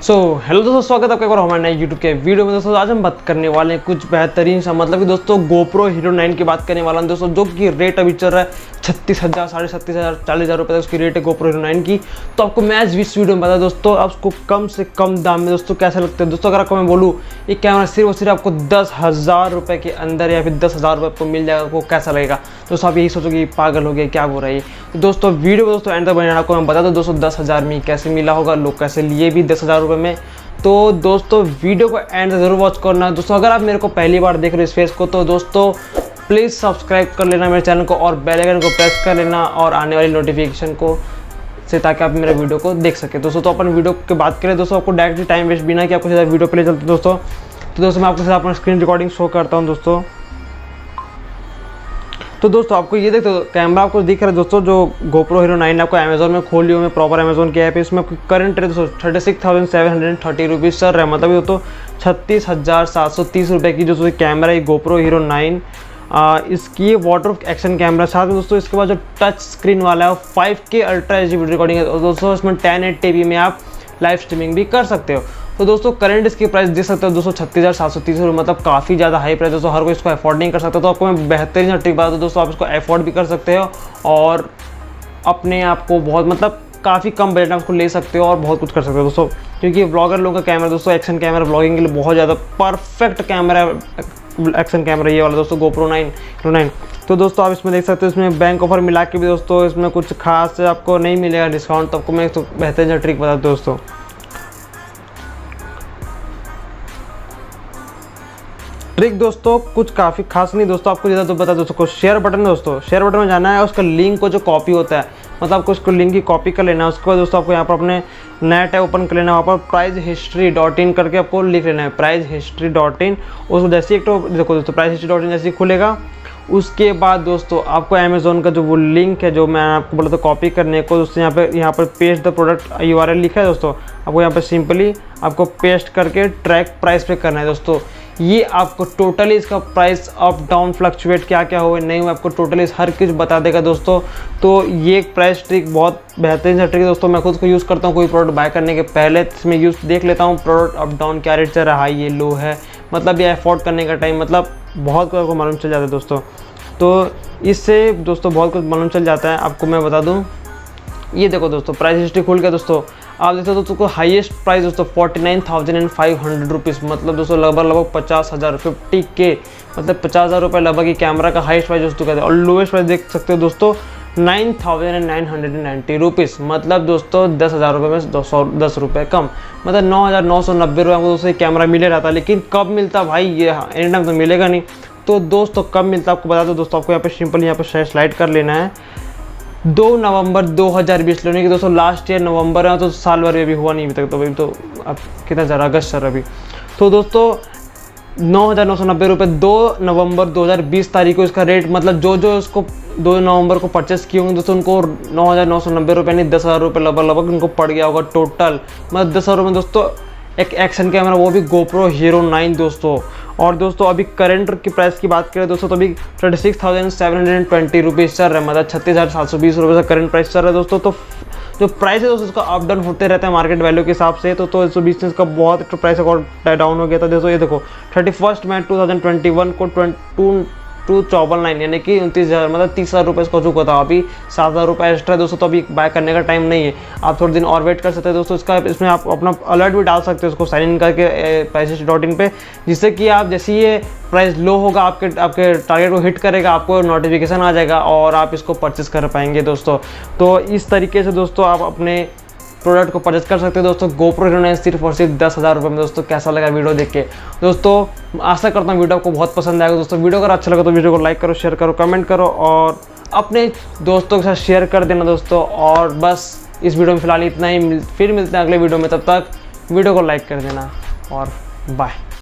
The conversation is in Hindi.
हेलो दोस्तों, स्वागत है आपका एक बार हमारे नए यूट्यूब के वीडियो में। दोस्तों आज हम बात करने वाले हैं कुछ बेहतरीन सा, मतलब कि दोस्तों GoPro Hero 9 की बात करने वाला हूं दोस्तों, जो कि रेट अभी चल रहा है 36,000, 37,000, 40,000 रुपये तक उसकी रेट है GoPro Hero 9 की। तो आपको मैं आज इस वीडियो में बता दोस्तों आपको कम से कम दाम में दोस्तों कैसे लगते हैं। दोस्तों अगर आपको मैं बोलूँ ये कैमरा सिर्फ और सिर्फ आपको 10,000 रुपये के अंदर या फिर 10,000 रुपये आपको मिल जाएगा, आपको कैसा लगेगा। दोस्तों आप यही सोचोगे पागल हो गया, क्या हो रहा है। तो दोस्तों वीडियो में दोस्तों एंड तक बने आपको मैं बता दूँ दोस्तों 10,000 में कैसे मिला होगा, लोग कैसे लिए भी 10,000 रुपये में। तो दोस्तों वीडियो को एंड से ज़रूर वॉच करना। दोस्तों अगर आप मेरे को पहली बार देख रहे हो इस फेस को, तो दोस्तों प्लीज़ सब्सक्राइब कर लेना मेरे चैनल को और बेल आइकन को प्रेस कर लेना और आने वाली नोटिफिकेशन को से, ताकि आप मेरे वीडियो को देख सके। दोस्तों तो अपन वीडियो की बात करें दोस्तों, आपको डायरेक्टली टाइम वेस्ट बिना कि आपको सीधा वीडियो पे ले चलते दोस्तों। तो दोस्तों मैं आपको सीधा अपना स्क्रीन रिकॉर्डिंग शो करता हूँ दोस्तों। तो दोस्तों आपको ये देखते कैमरा आपको दिख रहा है दोस्तों, जो GoPro Hero 9 आपको अमेजोन में खोल लियो में प्रॉपर अमेजोन की ऐप है। इसमें आपकी करंट रेट दोस्तों 36,730 रुपीज़ चल रहा है, मतलब ये दोस्तों 36,730 रुपये की जो कैमरा है GoPro Hero 9। इसकी वाटरप्रूफ एक्शन कैमरा साथ में दोस्तों इसके बाद जो टच स्क्रीन वाला है 5K ultra H D video recording है। और दोस्तों इसमें 1080p में आप लाइव स्ट्रीमिंग भी कर सकते हो। तो दोस्तों करंट इसकी प्राइस देख सकते हो दोस्तों 36,730 रुपये, मतलब काफ़ी ज़्यादा हाई प्राइस दोस्तों, हर कोई इसको अफोर्ड नहीं कर सकता। तो आपको मैं बेहतरीन ट्रिक बता दूँ दोस्तों, आप इसको अफोर्ड भी कर सकते हो और अपने आप को बहुत मतलब काफ़ी कम बजट में उसको ले सकते हो और बहुत कुछ कर सकते हो दोस्तों। क्योंकि ब्लॉगर लोगों का कैमरा दोस्तों एक्शन कैमरा ब्लॉगिंग के लिए बहुत ज़्यादा परफेक्ट कैमरा एक्शन कैमरा ये वाला दोस्तों GoPro 9। तो दोस्तों आप इसमें देख सकते हो, इसमें बैंक ऑफर मिला के भी दोस्तों इसमें कुछ खास आपको नहीं मिलेगा डिस्काउंट। तो आपको मैं तो बेहतरीन ट्रिक बता दूँ दोस्तों। ट्रिक दोस्तों कुछ काफ़ी खास नहीं दोस्तों, आपको ज़्यादा तो बता दोस्तों को शेयर बटन दोस्तों, शेयर बटन में जाना है, उसका लिंक को जो कॉपी होता है, मतलब आपको उसको लिंक की कॉपी कर लेना है। उसके बाद दोस्तों आपको यहाँ पर अपने नेट है ओपन कर लेना है, वहाँ पर pricehistory.in करके आपको लिख लेना है pricehistory.in। उसको जैसे एक तो देखो दोस्तों pricehistory.in जैसे खुलेगा, उसके बाद दोस्तों आपको अमेज़ोन का जो वो लिंक है जो मैंने आपको बोला था कॉपी करने को दोस्तों, यहाँ पर पेस्ट द प्रोडक्ट URL लिखा है दोस्तों, आपको यहाँ पर सिंपली आपको पेस्ट करके ट्रैक प्राइस पे करना है दोस्तों। ये आपको टोटली इसका प्राइस अप डाउन फ्लक्चुएट क्या क्या हुआ नहीं हुआ आपको टोटली हर कुछ बता देगा दोस्तों। तो ये एक प्राइस ट्रिक बहुत बेहतरीन सा ट्रिक है दोस्तों, मैं खुद को यूज़ करता हूँ कोई प्रोडक्ट बाय करने के पहले, इसमें यूज़ देख लेता हूँ प्रोडक्ट अप डाउन क्या रेट चल रहा है, हाई ये लो है, मतलब ये अफोर्ड करने का टाइम मतलब बहुत कुछ आपको मालूम चल जाता है दोस्तों। तो इससे दोस्तों बहुत कुछ मालूम चल जाता है। आपको मैं बता दूँ, ये देखो दोस्तों प्राइस हिस्ट्री खुल के दोस्तों आप देखते हो दोस्तों हाईएस्ट प्राइस दोस्तों 49,500 रुपीज़, मतलब दोस्तों लगभग 50,000 50K, मतलब 50,000 रुपये लगभग ये कैमरा का हाईएस्ट प्राइस दोस्तों कहते हैं। और लोएस्ट प्राइस देख सकते हो दोस्तों 9,990 रुपीज़, मतलब दोस्तों 10,000 रुपये में 10 रुपये कम, मतलब 9,990 रुपये को दोस्तों कैमरा मिले रहता। लेकिन कब मिलता भाई, ये एनी टाइम तो मिलेगा नहीं। तो दोस्तों कब मिलता आपको बता दो दोस्तों, आपको यहाँ पर सिंपल यहाँ पर स्लाइड कर लेना है 2 नवंबर 2020 लेने की दोस्तों, लास्ट ईयर नवंबर है तो साल भर अभी हुआ नहीं अभी तक, तो अभी तो अब कितना ज़रा अगस्त सर अभी। तो दोस्तों 9,990 रुपये 2 नवंबर 2020 तारीख को इसका रेट, मतलब जो इसको 2 नवंबर को परचेस किए होंगे दोस्तों उनको 9,990 रुपये नहीं 10,000 रुपये लगभग उनको पड़ गया होगा टोटल, मतलब 10,000 रुपये दोस्तों एक एक्शन कैमरा, वो भी GoPro Hero 9 दोस्तों। और दोस्तों अभी करंट की प्राइस की बात करें दोस्तों, तो अभी 36,720 रुपीज़ चल रहा है, मतलब 36,720 रुपये का करंट प्राइस चल रहा है दोस्तों। तो जो प्राइस है दोस्तों उसका अप डाउन होते रहता है मार्केट वैल्यू के हिसाब से। तो 120 का बहुत प्राइस और डाउन हो गया था दोस्तों। ये देखो 31 मई 2021 को 2,499 यानी कि 29,000 मतलब 30,000 रुपये इसका चुका था। अभी 7,000 रुपये एक्स्ट्रा दोस्तों, तो अभी बाय करने का टाइम नहीं है, आप थोड़े दिन और वेट कर सकते हैं दोस्तों। इसमें आप अपना अलर्ट भी डाल सकते हो उसको साइन इन करके pricehistory.in पे, जिससे कि आप जैसे ये प्राइस लो होगा आपके टारगेट को हिट करेगा, आपको नोटिफिकेशन आ जाएगा और आप इसको परचेस कर पाएंगे दोस्तों। तो इस तरीके से दोस्तों आप अपने प्रोडक्ट को परचेस कर सकते हैं दोस्तों GoPro Hero 9 सिर्फ और सिर्फ 10,000 रुपये में। दोस्तों कैसा लगा वीडियो देख के दोस्तों, आशा करता हूँ वीडियो आपको बहुत पसंद आएगा दोस्तों। वीडियो अगर अच्छा लगा तो वीडियो को लाइक करो, शेयर करो, कमेंट करो और अपने दोस्तों के साथ शेयर कर देना दोस्तों। और बस इस वीडियो में फिलहाल इतना ही, फिर मिलते हैं अगले वीडियो में, तब तक वीडियो को लाइक कर देना और बाय।